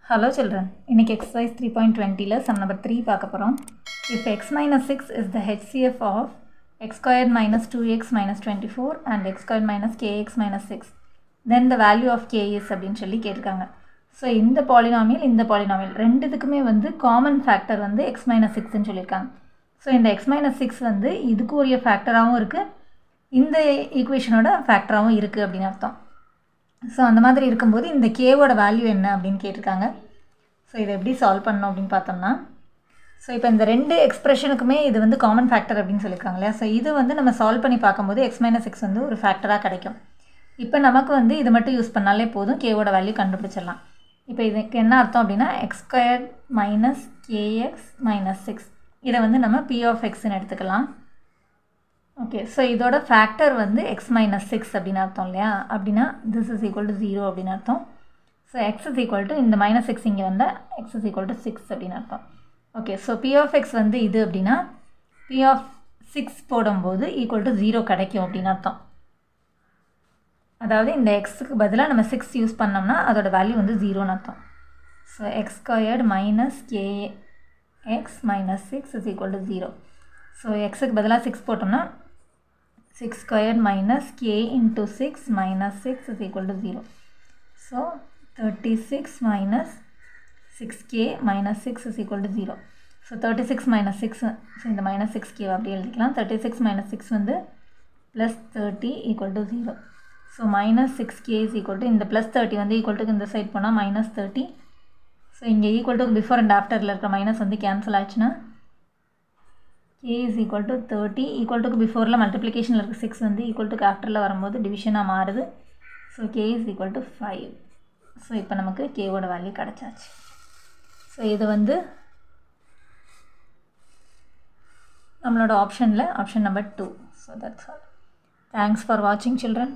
Hello children, இன்னைக்கு exercise 3.20ல sum number 3 பார்க்க போறோம். If x minus 6 is the HCF of x squared minus 2x minus 24 and x squared minus kx minus 6, then the value of k is அப்படின்னு சொல்லி கேட்டிருக்காங்க. So இந்த polynomial ரெண்டுத்துக்குமே வந்து common factor வந்து x minus 6ன்னு சொல்லியிருக்காங்க. ஸோ இந்த x minus 6 வந்து இதுக்கு உரிய ஃபேக்டராகவும் இருக்குது, இந்த ஈக்குவேஷனோட ஃபேக்டராகவும் இருக்குது அப்படின்னு அர்த்தம். ஸோ அந்த மாதிரி இருக்கும்போது இந்த கேவோட வேல்யூ என்ன அப்படின்னு கேட்டிருக்காங்க. ஸோ இதை எப்படி சால்வ் பண்ணணும் அப்படின்னு பார்த்தோம்னா, ஸோ இப்போ இந்த ரெண்டு எக்ஸ்ப்ரெஷனுக்குமே இது வந்து காமன் ஃபேக்டர் அப்படின்னு சொல்லியிருக்காங்க இல்லையா. ஸோ இது வந்து நம்ம சால்வ் பண்ணி பார்க்கும்போது x minus 6 வந்து ஒரு ஃபேக்டராக கிடைக்கும். இப்போ நமக்கு வந்து இது மட்டும் யூஸ் பண்ணாலே போதும், கேவோட வேல்யூ கண்டுபிடிச்சிடலாம். இப்போ இதுக்கு என்ன அர்த்தம் அப்படின்னா x squared minus kx minus 6, இதை வந்து நம்ம p of xன்னு எடுத்துக்கலாம். ஓகே, ஸோ இதோட ஃபேக்டர் வந்து x minus 6 அப்படின்னு அர்த்தம் இல்லையா. அப்படின்னா this is equal to 0 அப்படின்னு அர்த்தம். So x is equal to இந்த minus 6 இங்கே வந்தால் x is equal to 6 அப்படின்னு அர்த்தம். Okay, so p of x வந்து இது அப்படின்னா p of 6 போடும்போது ஈக்குவல் டு 0 கிடைக்கும் அப்படின்னு அர்த்தம். அதாவது இந்த எக்ஸுக்கு பதிலாக நம்ம 6 யூஸ் பண்ணோம்னா அதோட வேல்யூ வந்து 0ன்னு அர்த்தம். So x squared minus kx minus 6 is equal to 0. So எக்ஸுக்கு பதிலாக 6 போட்டோம்னா 6 squared minus k into 6 minus 6 is equal to 0. So 36 minus 6k minus 6 is equal to 0. So 36 minus 6, so இந்த minus 6k அப்படி எழுதிக்கலாம். 36 minus 6 வந்து plus 30 equal to 0. So minus 6k is equal to இந்த plus 30 வந்து equal to இந்த side போனால் minus 30. So இங்கே equal to before and afterல இருக்கிற minus வந்து cancel ஆச்சுன்னா k is equal to 30, equal to பிஃபோரில் மல்டிப்ளிகேஷனில் இருக்க 6 வந்து equal to ஆஃப்டரில் வரும்போது டிவிஷனாக மாறுது. So k is equal to 5. So இப்போ நமக்கு கேவோட வேல்யூ கிடச்சாச்சு. ஸோ இது வந்து நம்மளோட ஆப்ஷனில் option number 2. So that's all. Thanks for வாட்சிங் சில்ட்ரன்.